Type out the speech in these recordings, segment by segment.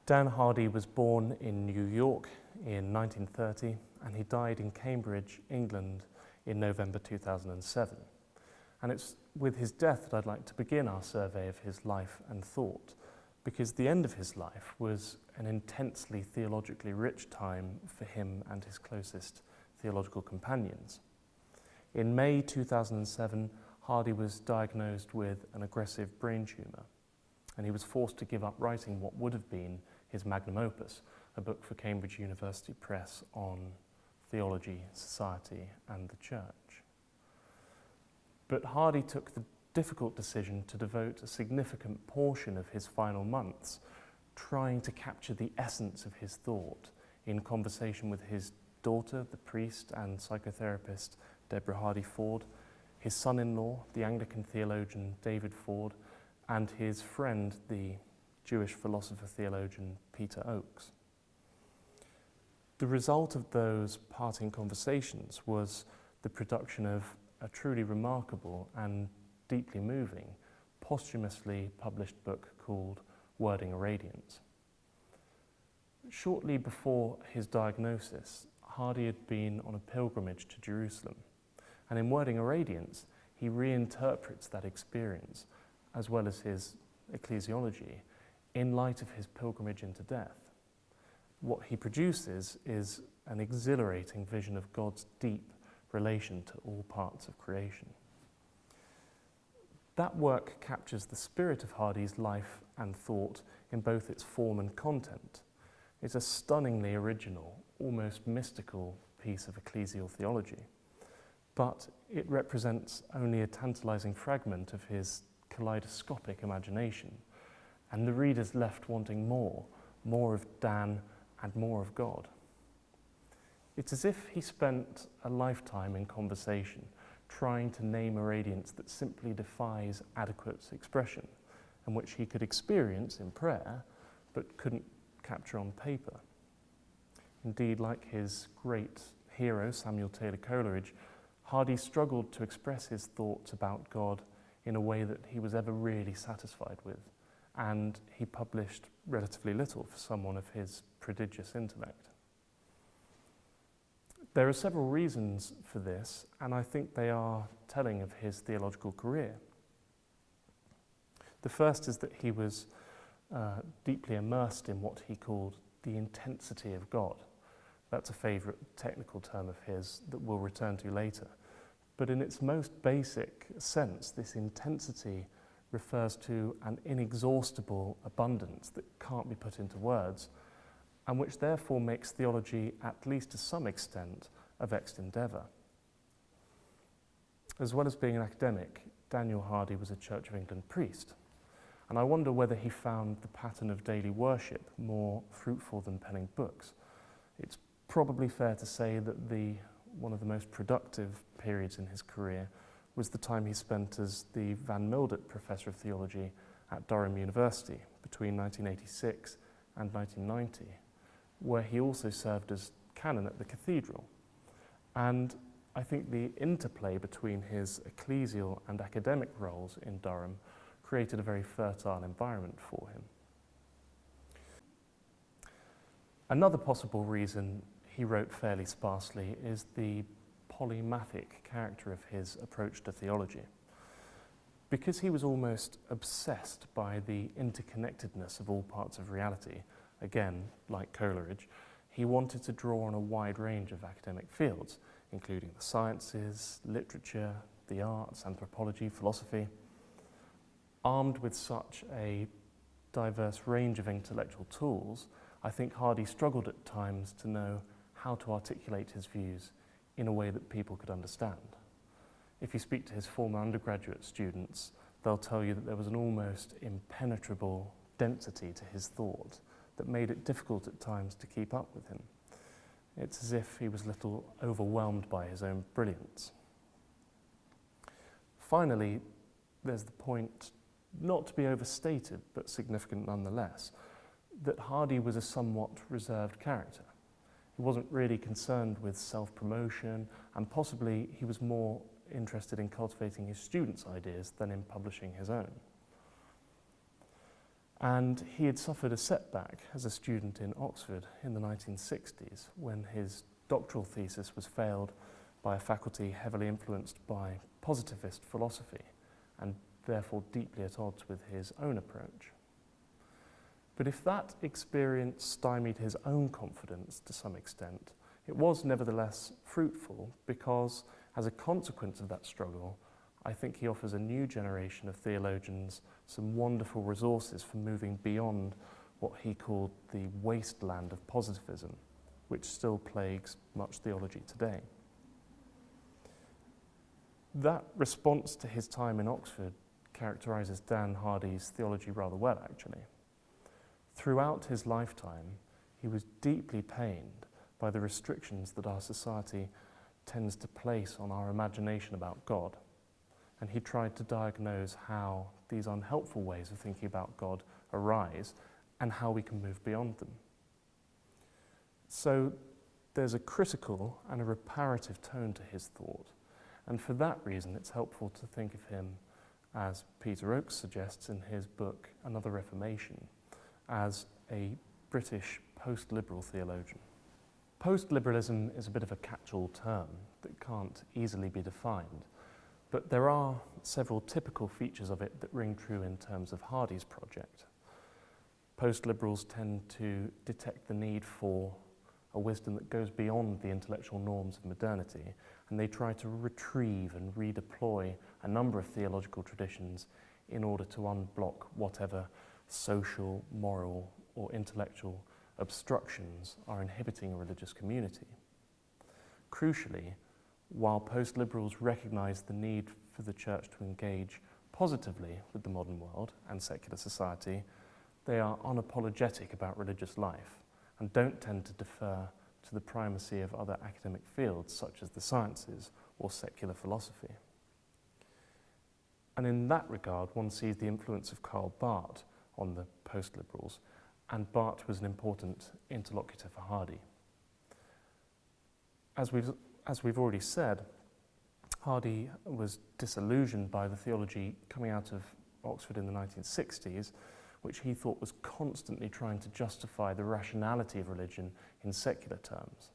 Dan Hardy was born in New York in 1930 and he died in Cambridge, England in November 2007. And it's with his death that I'd like to begin our survey of his life and thought, because the end of his life was an intensely theologically rich time for him and his closest theological companions. In May 2007, Hardy was diagnosed with an aggressive brain tumour, and he was forced to give up writing what would have been his magnum opus, a book for Cambridge University Press on theology, society, and the church. But Hardy took the difficult decision to devote a significant portion of his final months trying to capture the essence of his thought in conversation with his daughter, the priest and psychotherapist Deborah Hardy Ford, his son-in-law, the Anglican theologian David Ford, and his friend, the Jewish philosopher-theologian Peter Oakes. The result of those parting conversations was the production of a truly remarkable and deeply moving, posthumously published book called Wording a Radiance. Shortly before his diagnosis, Hardy had been on a pilgrimage to Jerusalem, and in Wording a Radiance, he reinterprets that experience, as well as his ecclesiology, in light of his pilgrimage into death. What he produces is an exhilarating vision of God's deep relation to all parts of creation. That work captures the spirit of Hardy's life and thought in both its form and content. It's a stunningly original, almost mystical piece of ecclesial theology, but it represents only a tantalizing fragment of his kaleidoscopic imagination, and the reader's left wanting more of Dan and more of God. It's as if he spent a lifetime in conversation trying to name a radiance that simply defies adequate expression, and which he could experience in prayer, but couldn't capture on paper. Indeed, like his great hero, Samuel Taylor Coleridge, Hardy struggled to express his thoughts about God in a way that he was ever really satisfied with, and he published relatively little for someone of his prodigious intellect. There are several reasons for this, and I think they are telling of his theological career. The first is that he was deeply immersed in what he called the intensity of God. That's a favourite technical term of his that we'll return to later. But in its most basic sense, this intensity refers to an inexhaustible abundance that can't be put into words, and which therefore makes theology, at least to some extent, a vexed endeavour. As well as being an academic, Daniel Hardy was a Church of England priest, and I wonder whether he found the pattern of daily worship more fruitful than penning books. It's probably fair to say that one of the most productive periods in his career was the time he spent as the Van Mildert Professor of Theology at Durham University between 1986 and 1990, where he also served as canon at the cathedral. And I think the interplay between his ecclesial and academic roles in Durham created a very fertile environment for him. Another possible reason he wrote fairly sparsely is the polymathic character of his approach to theology. Because he was almost obsessed by the interconnectedness of all parts of reality, again, like Coleridge, he wanted to draw on a wide range of academic fields, including the sciences, literature, the arts, anthropology, philosophy. Armed with such a diverse range of intellectual tools, I think Hardy struggled at times to know how to articulate his views in a way that people could understand. If you speak to his former undergraduate students, they'll tell you that there was an almost impenetrable density to his thought that made it difficult at times to keep up with him. It's as if he was a little overwhelmed by his own brilliance. Finally, there's the point, not to be overstated, but significant nonetheless, that Hardy was a somewhat reserved character. He wasn't really concerned with self-promotion, and possibly he was more interested in cultivating his students' ideas than in publishing his own. And he had suffered a setback as a student in Oxford in the 1960s when his doctoral thesis was failed by a faculty heavily influenced by positivist philosophy and therefore deeply at odds with his own approach. But if that experience stymied his own confidence to some extent, it was nevertheless fruitful because, as a consequence of that struggle, I think he offers a new generation of theologians some wonderful resources for moving beyond what he called the wasteland of positivism, which still plagues much theology today. That response to his time in Oxford characterises Dan Hardy's theology rather well, actually. Throughout his lifetime, he was deeply pained by the restrictions that our society tends to place on our imagination about God. And he tried to diagnose how these unhelpful ways of thinking about God arise and how we can move beyond them. So there's a critical and a reparative tone to his thought, and for that reason it's helpful to think of him, as Peter Oakes suggests in his book Another Reformation, as a British post-liberal theologian. Post-liberalism is a bit of a catch-all term that can't easily be defined, but there are several typical features of it that ring true in terms of Hardy's project. Post-liberals tend to detect the need for a wisdom that goes beyond the intellectual norms of modernity, and they try to retrieve and redeploy a number of theological traditions in order to unblock whatever social, moral, or intellectual obstructions are inhibiting a religious community. Crucially, while post-liberals recognise the need for the church to engage positively with the modern world and secular society, they are unapologetic about religious life and don't tend to defer to the primacy of other academic fields such as the sciences or secular philosophy. And in that regard, one sees the influence of Karl Barth on the post-liberals, and Barth was an important interlocutor for Hardy. As we've already said, Hardy was disillusioned by the theology coming out of Oxford in the 1960s, which he thought was constantly trying to justify the rationality of religion in secular terms.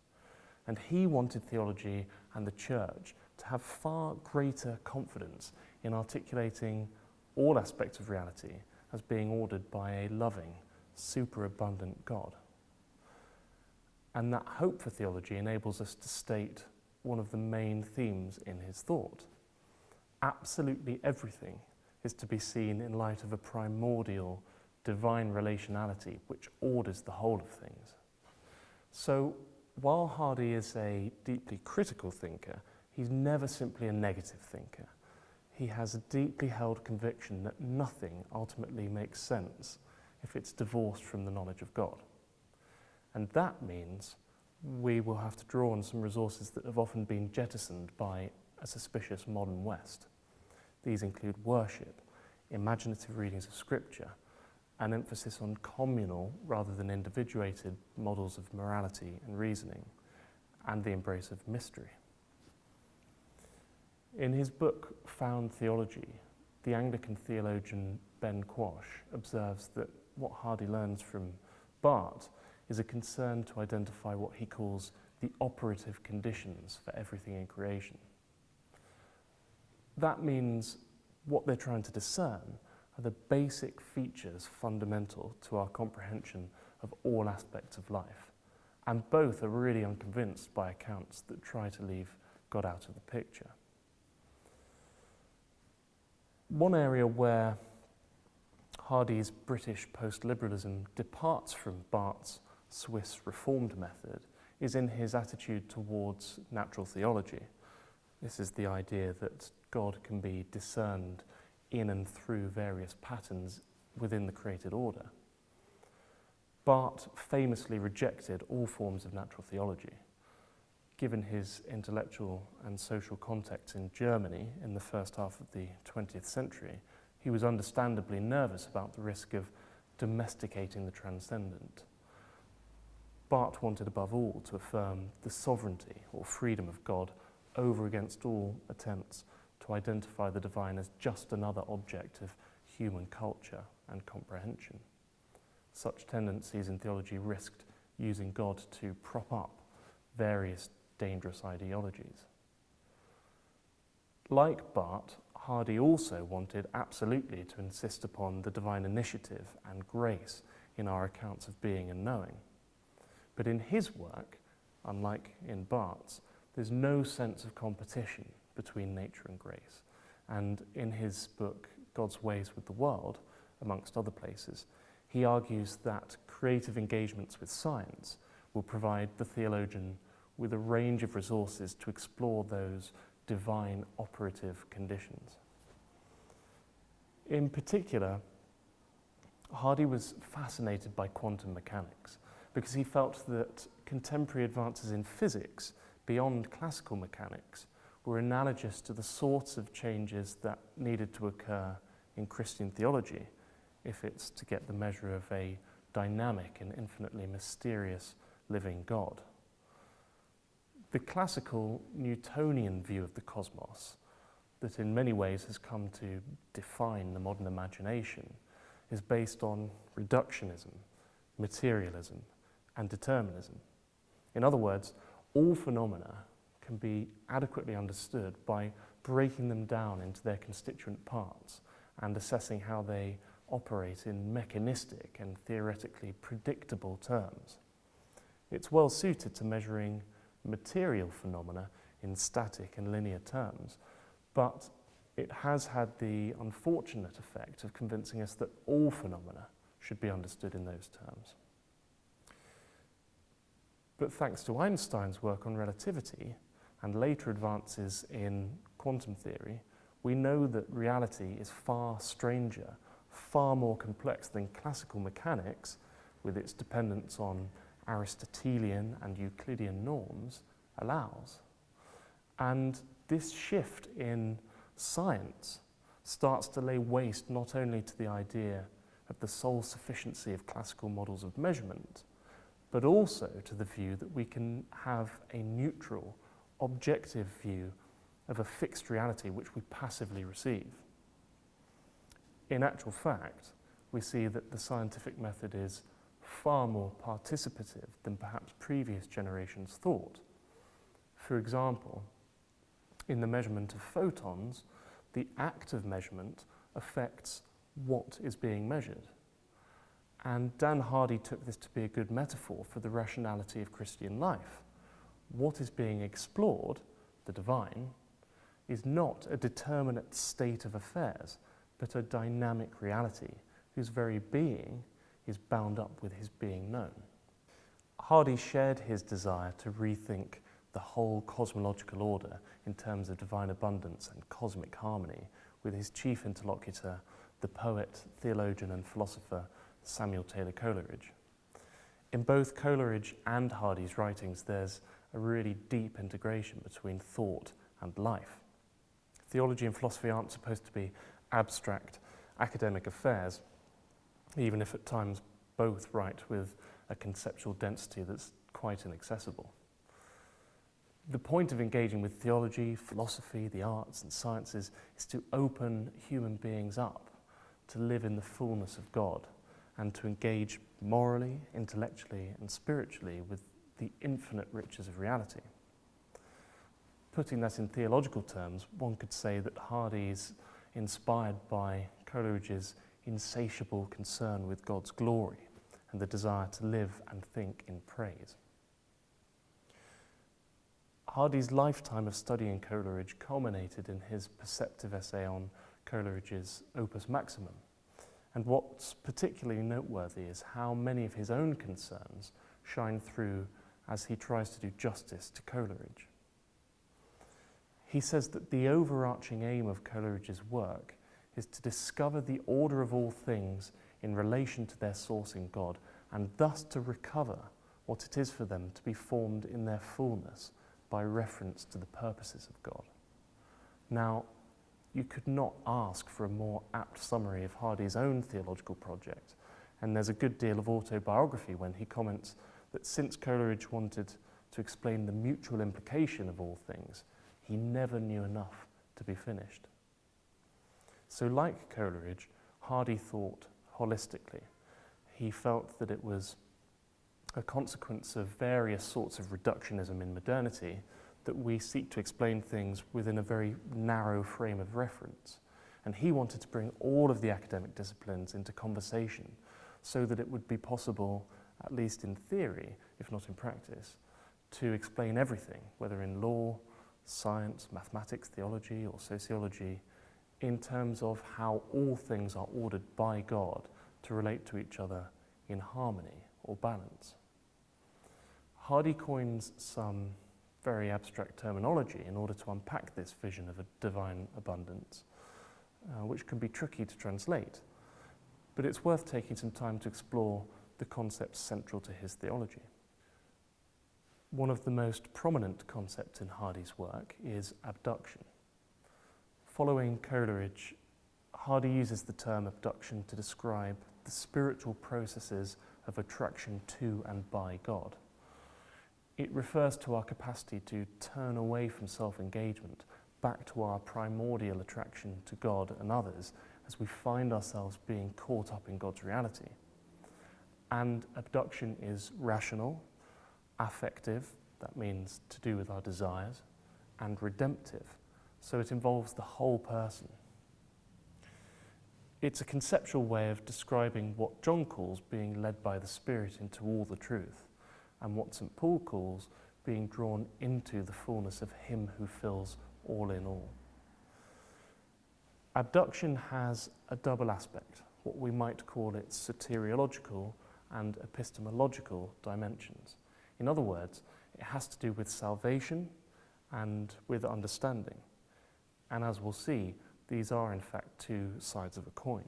And he wanted theology and the church to have far greater confidence in articulating all aspects of reality as being ordered by a loving, superabundant God. And that hope for theology enables us to state one of the main themes in his thought. Absolutely everything is to be seen in light of a primordial divine relationality which orders the whole of things. So while Hardy is a deeply critical thinker, he's never simply a negative thinker. He has a deeply held conviction that nothing ultimately makes sense if it's divorced from the knowledge of God. And that means we will have to draw on some resources that have often been jettisoned by a suspicious modern West. These include worship, imaginative readings of scripture, an emphasis on communal rather than individuated models of morality and reasoning, and the embrace of mystery. In his book Found Theology, the Anglican theologian Ben Quash observes that what Hardy learns from Barth is a concern to identify what he calls the operative conditions for everything in creation. That means what they're trying to discern are the basic features fundamental to our comprehension of all aspects of life, and both are really unconvinced by accounts that try to leave God out of the picture. One area where Hardy's British post-liberalism departs from Barth's Swiss Reformed method is in his attitude towards natural theology. This is the idea that God can be discerned in and through various patterns within the created order. Barth famously rejected all forms of natural theology. Given his intellectual and social context in Germany in the first half of the 20th century, he was understandably nervous about the risk of domesticating the transcendent. Barth wanted above all to affirm the sovereignty or freedom of God over against all attempts to identify the divine as just another object of human culture and comprehension. Such tendencies in theology risked using God to prop up various dangerous ideologies. Like Barth, Hardy also wanted absolutely to insist upon the divine initiative and grace in our accounts of being and knowing. But in his work, unlike in Barth's, there's no sense of competition between nature and grace. And in his book, God's Ways with the World, amongst other places, he argues that creative engagements with science will provide the theologian with a range of resources to explore those divine operative conditions. In particular, Hardy was fascinated by quantum mechanics because he felt that contemporary advances in physics beyond classical mechanics were analogous to the sorts of changes that needed to occur in Christian theology if it's to get the measure of a dynamic and infinitely mysterious living God. The classical Newtonian view of the cosmos, that in many ways has come to define the modern imagination, is based on reductionism, materialism, and determinism. In other words, all phenomena can be adequately understood by breaking them down into their constituent parts and assessing how they operate in mechanistic and theoretically predictable terms. It's well suited to measuring material phenomena in static and linear terms, but it has had the unfortunate effect of convincing us that all phenomena should be understood in those terms. But thanks to Einstein's work on relativity and later advances in quantum theory, we know that reality is far stranger, far more complex than classical mechanics, with its dependence on Aristotelian and Euclidean norms, allows. And this shift in science starts to lay waste not only to the idea of the sole sufficiency of classical models of measurement, but also to the view that we can have a neutral, objective view of a fixed reality which we passively receive. In actual fact, we see that the scientific method is far more participative than perhaps previous generations thought. For example, in the measurement of photons, the act of measurement affects what is being measured. And Dan Hardy took this to be a good metaphor for the rationality of Christian life. What is being explored, the divine, is not a determinate state of affairs, but a dynamic reality whose very being is bound up with his being known. Hardy shared his desire to rethink the whole cosmological order in terms of divine abundance and cosmic harmony with his chief interlocutor, the poet, theologian and philosopher Samuel Taylor Coleridge. In both Coleridge and Hardy's writings, there's a really deep integration between thought and life. Theology and philosophy aren't supposed to be abstract academic affairs, even if at times both write with a conceptual density that's quite inaccessible. The point of engaging with theology, philosophy, the arts and sciences is to open human beings up to live in the fullness of God and to engage morally, intellectually and spiritually with the infinite riches of reality. Putting that in theological terms, one could say that Hardy is inspired by Coleridge's insatiable concern with God's glory and the desire to live and think in praise. Hardy's lifetime of studying Coleridge culminated in his perceptive essay on Coleridge's Opus Maximum. And what's particularly noteworthy is how many of his own concerns shine through as he tries to do justice to Coleridge. He says that the overarching aim of Coleridge's work is to discover the order of all things in relation to their source in God, and thus to recover what it is for them to be formed in their fullness by reference to the purposes of God. Now, you could not ask for a more apt summary of Hardy's own theological project, and there's a good deal of autobiography when he comments that since Coleridge wanted to explain the mutual implication of all things, he never knew enough to be finished. So like Coleridge, Hardy thought holistically. he felt that it was a consequence of various sorts of reductionism in modernity that we seek to explain things within a very narrow frame of reference. And he wanted to bring all of the academic disciplines into conversation so that it would be possible, at least in theory, if not in practice, to explain everything, whether in law, science, mathematics, theology, or sociology, in terms of how all things are ordered by God to relate to each other in harmony or balance. Hardy coins some very abstract terminology in order to unpack this vision of a divine abundance, which can be tricky to translate, but it's worth taking some time to explore the concepts central to his theology. One of the most prominent concepts in Hardy's work is abduction. Following Coleridge, Hardy uses the term abduction to describe the spiritual processes of attraction to and by God. It refers to our capacity to turn away from self-engagement back to our primordial attraction to God and others as we find ourselves being caught up in God's reality. And abduction is rational, affective, that means to do with our desires, and redemptive, so it involves the whole person. It's a conceptual way of describing what John calls being led by the Spirit into all the truth, and what St. Paul calls being drawn into the fullness of Him who fills all in all. Abduction has a double aspect, what we might call its soteriological and epistemological dimensions. In other words, it has to do with salvation and with understanding. And as we'll see, these are in fact two sides of a coin.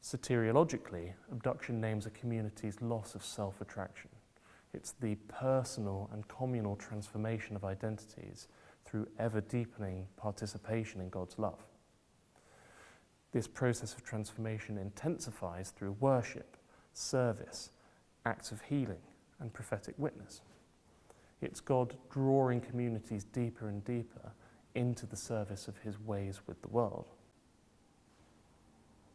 Soteriologically, abduction names a community's loss of self-attraction. It's the personal and communal transformation of identities through ever-deepening participation in God's love. This process of transformation intensifies through worship, service, acts of healing, and prophetic witness. It's God drawing communities deeper and deeper into the service of His ways with the world.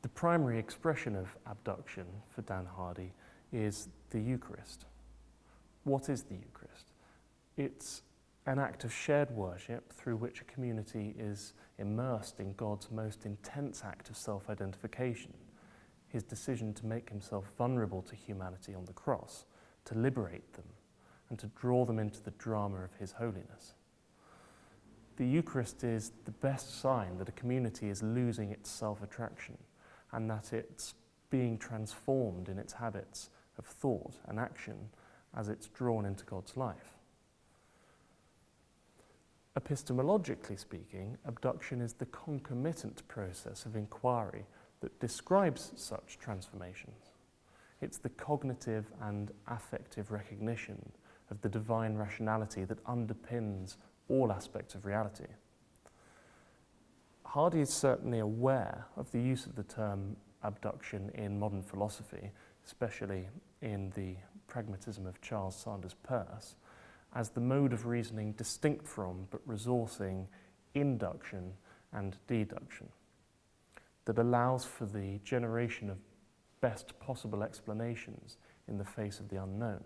The primary expression of abduction for Dan Hardy is the Eucharist. What is the Eucharist? It's an act of shared worship through which a community is immersed in God's most intense act of self-identification, His decision to make Himself vulnerable to humanity on the cross, to liberate them, and to draw them into the drama of His holiness. The Eucharist is the best sign that a community is losing its self-attraction and that it's being transformed in its habits of thought and action as it's drawn into God's life. Epistemologically speaking, abduction is the concomitant process of inquiry that describes such transformations. It's the cognitive and affective recognition of the divine rationality that underpins all aspects of reality. Hardy is certainly aware of the use of the term abduction in modern philosophy, especially in the pragmatism of Charles Sanders Peirce, as the mode of reasoning distinct from but resourcing induction and deduction, that allows for the generation of best possible explanations in the face of the unknown.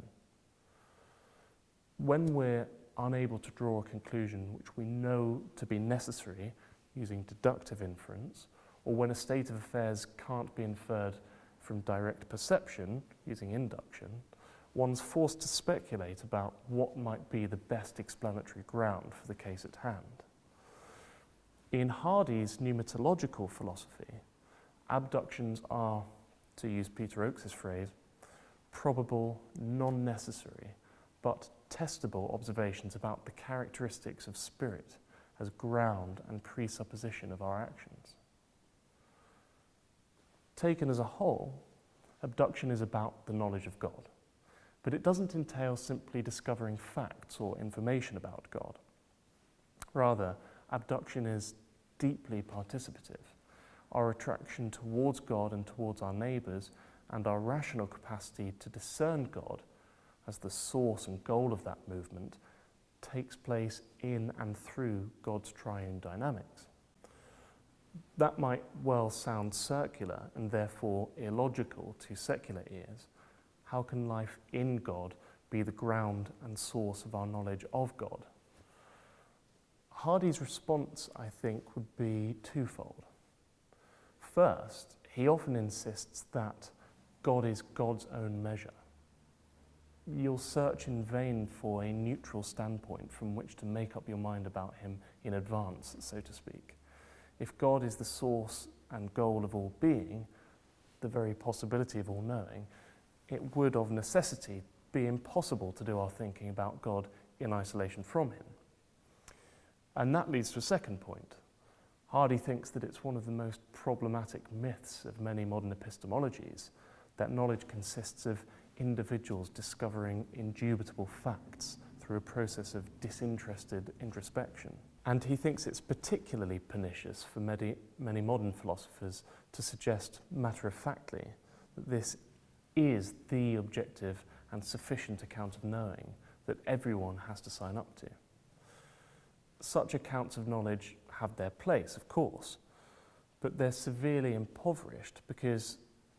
When we're unable to draw a conclusion which we know to be necessary using deductive inference, or when a state of affairs can't be inferred from direct perception using induction, one's forced to speculate about what might be the best explanatory ground for the case at hand. In Hardy's pneumatological philosophy, abductions are, to use Peter Oakes' phrase, probable, non-necessary, but testable observations about the characteristics of spirit as ground and presupposition of our actions. Taken as a whole, abduction is about the knowledge of God, but it doesn't entail simply discovering facts or information about God. Rather, abduction is deeply participative. Our attraction towards God and towards our neighbours, and our rational capacity to discern God as the source and goal of that movement, takes place in and through God's triune dynamics. That might well sound circular and therefore illogical to secular ears. How can life in God be the ground and source of our knowledge of God? Hardy's response, I think, would be twofold. First, he often insists that God is God's own measure. You'll search in vain for a neutral standpoint from which to make up your mind about him in advance, so to speak. If God is the source and goal of all being, the very possibility of all knowing, it would of necessity be impossible to do our thinking about God in isolation from him. And that leads to a second point. Hardy thinks that it's one of the most problematic myths of many modern epistemologies that knowledge consists of individuals discovering indubitable facts through a process of disinterested introspection. And he thinks it's particularly pernicious for many modern philosophers to suggest matter-of-factly that this is the objective and sufficient account of knowing that everyone has to sign up to. Such accounts of knowledge have their place, of course, but they're severely impoverished because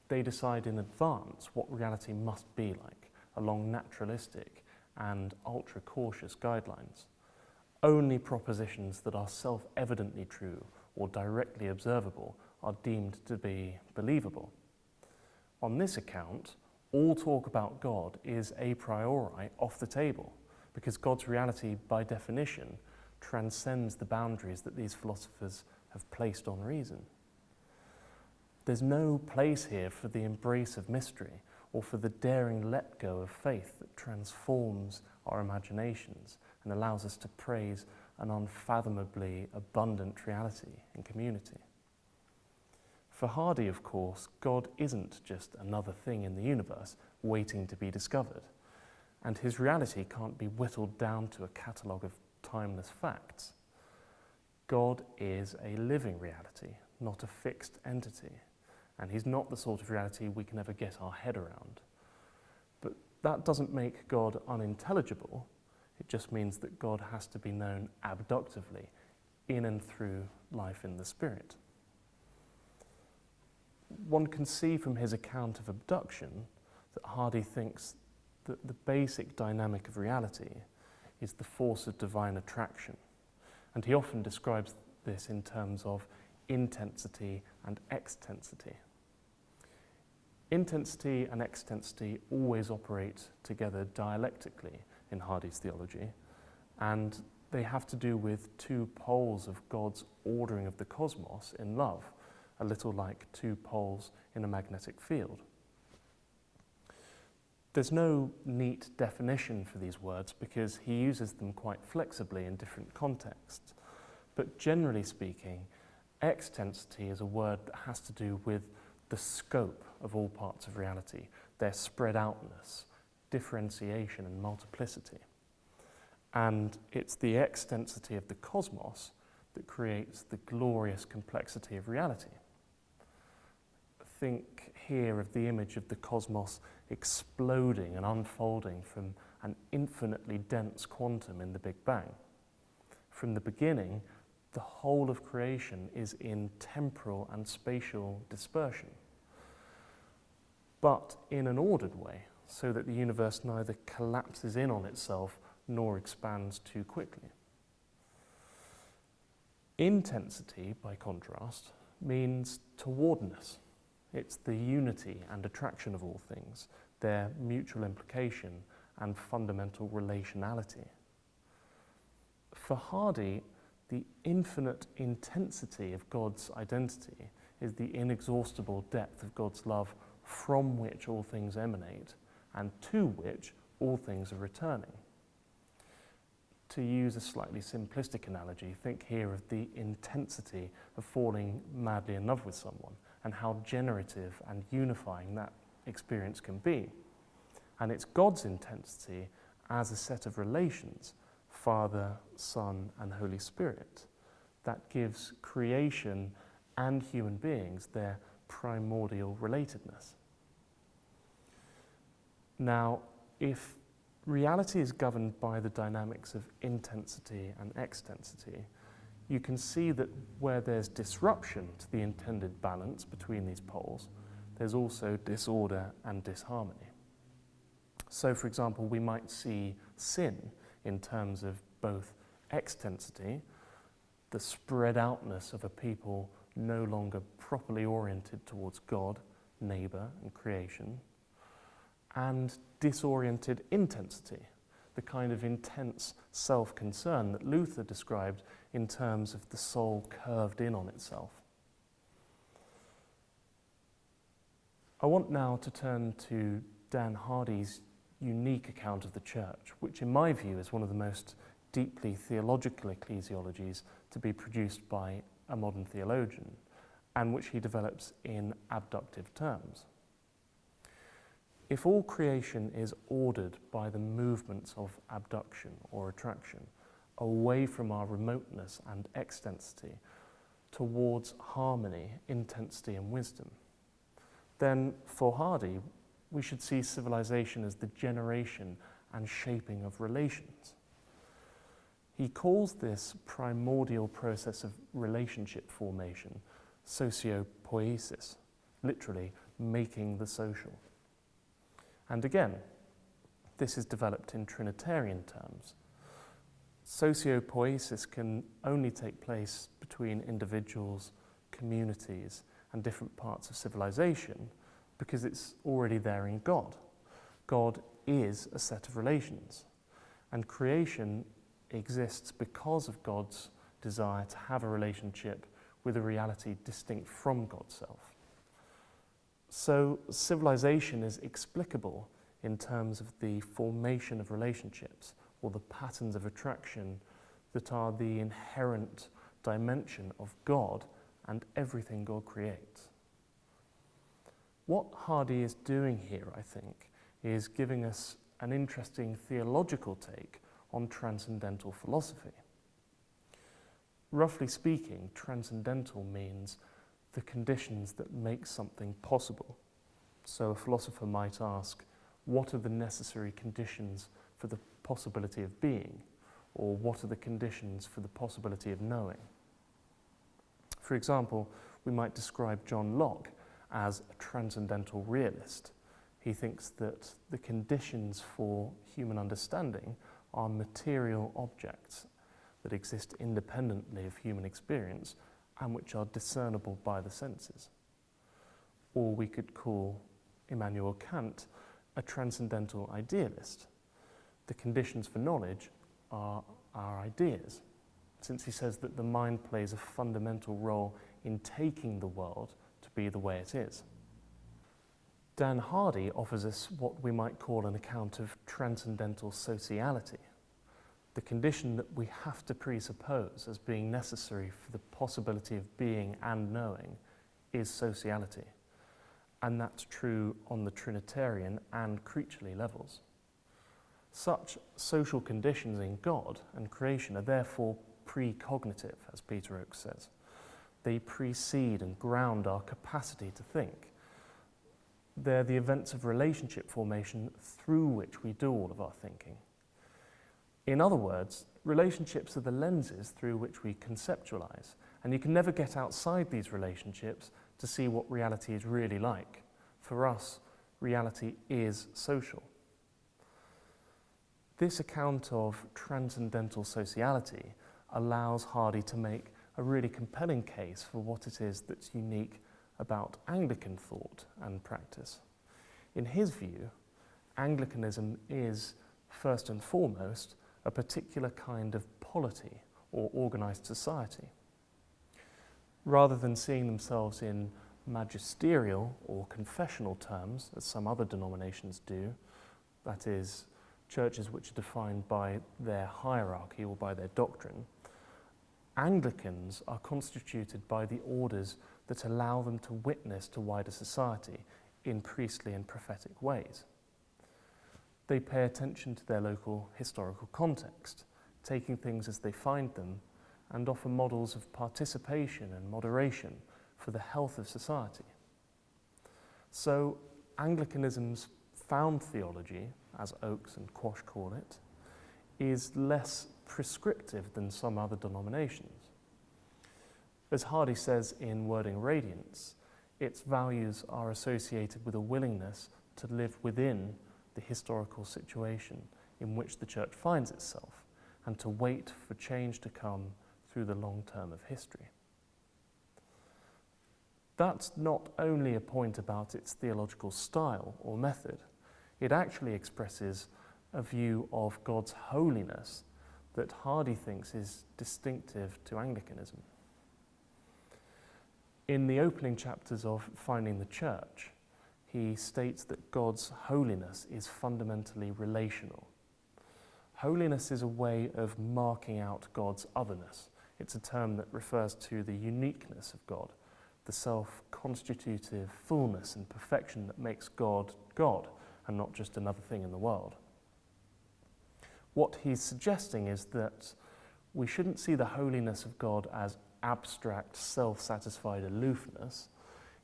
they decide in advance what reality must be like, along naturalistic and ultra-cautious guidelines. Only propositions that are self-evidently true or directly observable are deemed to be believable. On this account, all talk about God is a priori off the table, because God's reality, by definition, transcends the boundaries that these philosophers have placed on reason. There's no place here for the embrace of mystery or for the daring let-go of faith that transforms our imaginations and allows us to praise an unfathomably abundant reality in community. For Hardy, of course, God isn't just another thing in the universe waiting to be discovered, and his reality can't be whittled down to a catalogue of timeless facts. God is a living reality, not a fixed entity, and he's not the sort of reality we can ever get our head around. But that doesn't make God unintelligible. It just means that God has to be known abductively, in and through life in the Spirit. One can see from his account of abduction that Hardy thinks that the basic dynamic of reality is the force of divine attraction, and he often describes this in terms of intensity and extensity. Intensity and extensity always operate together dialectically in Hardy's theology, and they have to do with two poles of God's ordering of the cosmos in love, a little like two poles in a magnetic field. There's no neat definition for these words because he uses them quite flexibly in different contexts, but generally speaking, extensity is a word that has to do with the scope of all parts of reality, their spread outness, differentiation and multiplicity. And it's the extensity of the cosmos that creates the glorious complexity of reality. Think here of the image of the cosmos exploding and unfolding from an infinitely dense quantum in the Big Bang. From the beginning, the whole of creation is in temporal and spatial dispersion, but in an ordered way, so that the universe neither collapses in on itself nor expands too quickly. Intensity, by contrast, means towardness. It's the unity and attraction of all things, their mutual implication and fundamental relationality. For Hardy, the infinite intensity of God's identity is the inexhaustible depth of God's love from which all things emanate and to which all things are returning. To use a slightly simplistic analogy, think here of the intensity of falling madly in love with someone and how generative and unifying that experience can be. And it's God's intensity as a set of relations, Father, Son, and Holy Spirit, that gives creation and human beings their primordial relatedness. Now, if reality is governed by the dynamics of intensity and extensity, you can see that where there's disruption to the intended balance between these poles, there's also disorder and disharmony. So, for example, we might see sin in terms of both extensity, the spread outness of a people no longer properly oriented towards God, neighbour and creation, and disoriented intensity, the kind of intense self-concern that Luther described in terms of the soul curved in on itself. I want now to turn to Dan Hardy's unique account of the church, which in my view is one of the most deeply theological ecclesiologies to be produced by a modern theologian, and which he develops in abductive terms. If all creation is ordered by the movements of abduction or attraction, away from our remoteness and extensity, towards harmony, intensity and wisdom, then for Hardy, we should see civilization as the generation and shaping of relations. He calls this primordial process of relationship formation sociopoiesis, literally making the social. And again, this is developed in Trinitarian terms. Sociopoiesis can only take place between individuals, communities, and different parts of civilization because it's already there in God. God is a set of relations, and creation exists because of God's desire to have a relationship with a reality distinct from God's self. So civilization is explicable in terms of the formation of relationships or the patterns of attraction that are the inherent dimension of God and everything God creates. What Hardy is doing here, I think, is giving us an interesting theological take on transcendental philosophy. Roughly speaking, transcendental means the conditions that make something possible. So a philosopher might ask, what are the necessary conditions for the possibility of being? Or what are the conditions for the possibility of knowing? For example, we might describe John Locke as a transcendental realist. He thinks that the conditions for human understanding are material objects that exist independently of human experience and which are discernible by the senses. Or we could call Immanuel Kant a transcendental idealist. The conditions for knowledge are our ideas, since he says that the mind plays a fundamental role in taking the world to be the way it is. Dan Hardy offers us what we might call an account of transcendental sociality, the condition that we have to presuppose as being necessary for the possibility of being and knowing is sociality. And that's true on the Trinitarian and creaturely levels. Such social conditions in God and creation are therefore precognitive, as Peter Oakes says. They precede and ground our capacity to think. They're the events of relationship formation through which we do all of our thinking. In other words, relationships are the lenses through which we conceptualize, and you can never get outside these relationships to see what reality is really like. For us, reality is social. This account of transcendental sociality allows Hardy to make a really compelling case for what it is that's unique about Anglican thought and practice. In his view, Anglicanism is, first and foremost, a particular kind of polity or organised society. Rather than seeing themselves in magisterial or confessional terms, as some other denominations do, that is, churches which are defined by their hierarchy or by their doctrine, Anglicans are constituted by the orders that allow them to witness to wider society in priestly and prophetic ways. They pay attention to their local historical context, taking things as they find them, and offer models of participation and moderation for the health of society. So Anglicanism's found theology, as Oakes and Quash call it, is less prescriptive than some other denominations. As Hardy says in Wording Radiance, its values are associated with a willingness to live within the historical situation in which the church finds itself and to wait for change to come through the long term of history. That's not only a point about its theological style or method, it actually expresses a view of God's holiness that Hardy thinks is distinctive to Anglicanism. In the opening chapters of Finding the Church, he states that God's holiness is fundamentally relational. Holiness is a way of marking out God's otherness. It's a term that refers to the uniqueness of God, the self-constitutive fullness and perfection that makes God God and not just another thing in the world. What he's suggesting is that we shouldn't see the holiness of God as abstract, self-satisfied aloofness.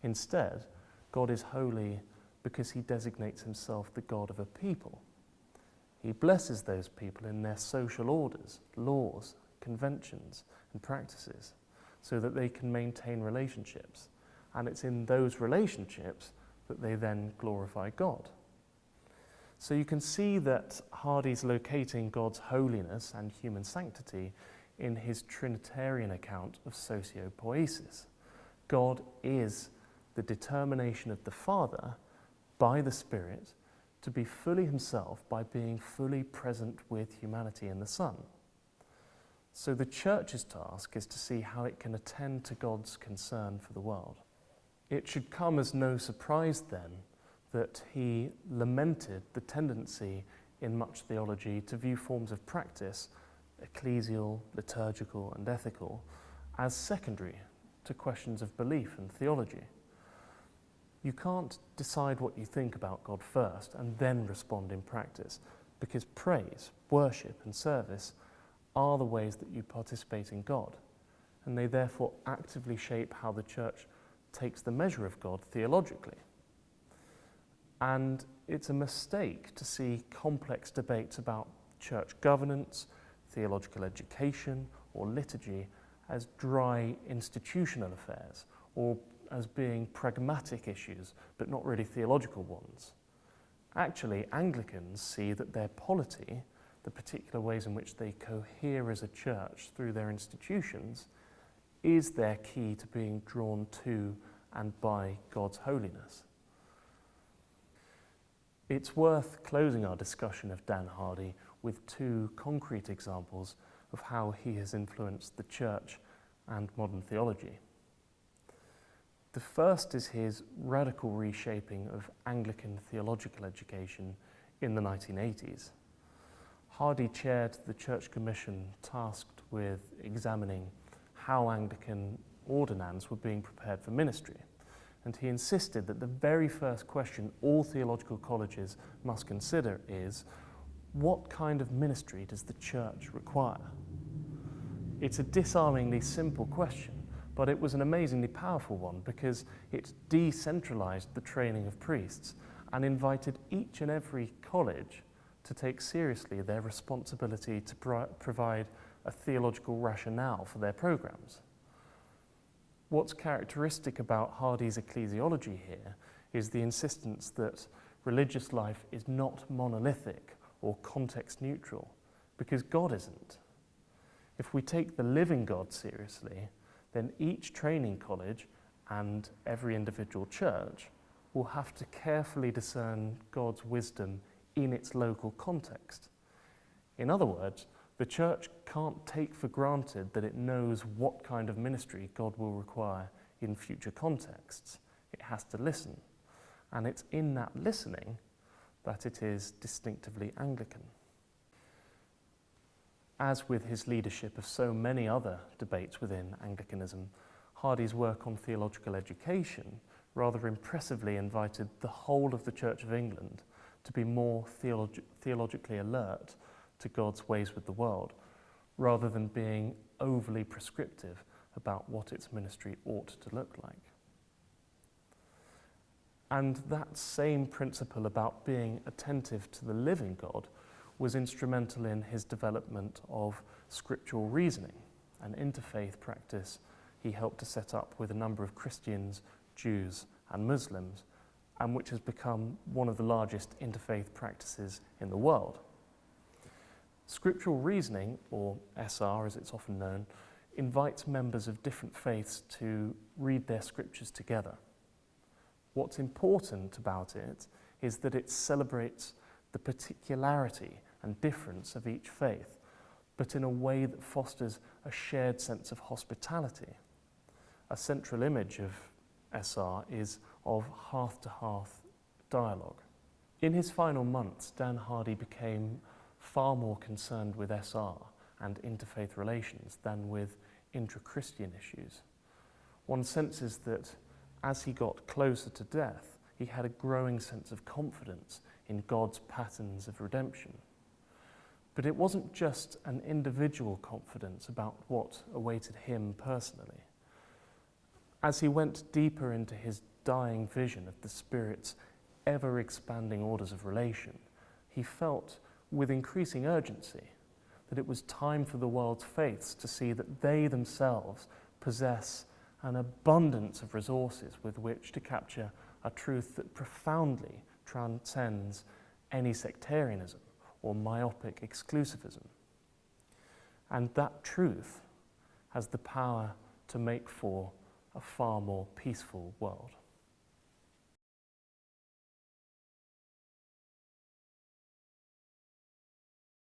Instead, God is holy because he designates himself the God of a people. He blesses those people in their social orders, laws, conventions, and practices so that they can maintain relationships. And it's in those relationships that they then glorify God. So you can see that Hardy's locating God's holiness and human sanctity in his Trinitarian account of Sociopoiesis. God is the determination of the Father by the Spirit to be fully himself by being fully present with humanity in the Son. So the Church's task is to see how it can attend to God's concern for the world. It should come as no surprise then that he lamented the tendency in much theology to view forms of practice, ecclesial, liturgical, and ethical, as secondary to questions of belief and theology. You can't decide what you think about God first and then respond in practice, because praise, worship, and service are the ways that you participate in God, and they therefore actively shape how the Church takes the measure of God theologically. And it's a mistake to see complex debates about church governance, theological education, or liturgy as dry institutional affairs, or as being pragmatic issues, but not really theological ones. Actually, Anglicans see that their polity, the particular ways in which they cohere as a church through their institutions, is their key to being drawn to and by God's holiness. It's worth closing our discussion of Dan Hardy with two concrete examples of how he has influenced the Church and modern theology. The first is his radical reshaping of Anglican theological education in the 1980s. Hardy chaired the Church Commission tasked with examining how Anglican ordinands were being prepared for ministry, and he insisted that the very first question all theological colleges must consider is, what kind of ministry does the Church require? It's a disarmingly simple question, but it was an amazingly powerful one because it decentralized the training of priests and invited each and every college to take seriously their responsibility to provide a theological rationale for their programs. What's characteristic about Hardy's ecclesiology here is the insistence that religious life is not monolithic or context neutral, because God isn't. If we take the living God seriously, then each training college and every individual church will have to carefully discern God's wisdom in its local context. In other words, the Church can't take for granted that it knows what kind of ministry God will require in future contexts. It has to listen. And it's in that listening that it is distinctively Anglican. As with his leadership of so many other debates within Anglicanism, Hardy's work on theological education rather impressively invited the whole of the Church of England to be more theologically alert to God's ways with the world, rather than being overly prescriptive about what its ministry ought to look like. And that same principle about being attentive to the living God was instrumental in his development of scriptural reasoning, an interfaith practice he helped to set up with a number of Christians, Jews and Muslims, and which has become one of the largest interfaith practices in the world. Scriptural reasoning, or SR as it's often known, invites members of different faiths to read their scriptures together. What's important about it is that it celebrates the particularity and difference of each faith, but in a way that fosters a shared sense of hospitality. A central image of SR is of hearth-to-hearth dialogue. In his final months, Dan Hardy became far more concerned with SR and interfaith relations than with intra-Christian issues. One senses that as he got closer to death, he had a growing sense of confidence in God's patterns of redemption. But it wasn't just an individual confidence about what awaited him personally. As he went deeper into his dying vision of the Spirit's ever-expanding orders of relation, he felt with increasing urgency that it was time for the world's faiths to see that they themselves possess an abundance of resources with which to capture a truth that profoundly transcends any sectarianism or myopic exclusivism. And that truth has the power to make for a far more peaceful world.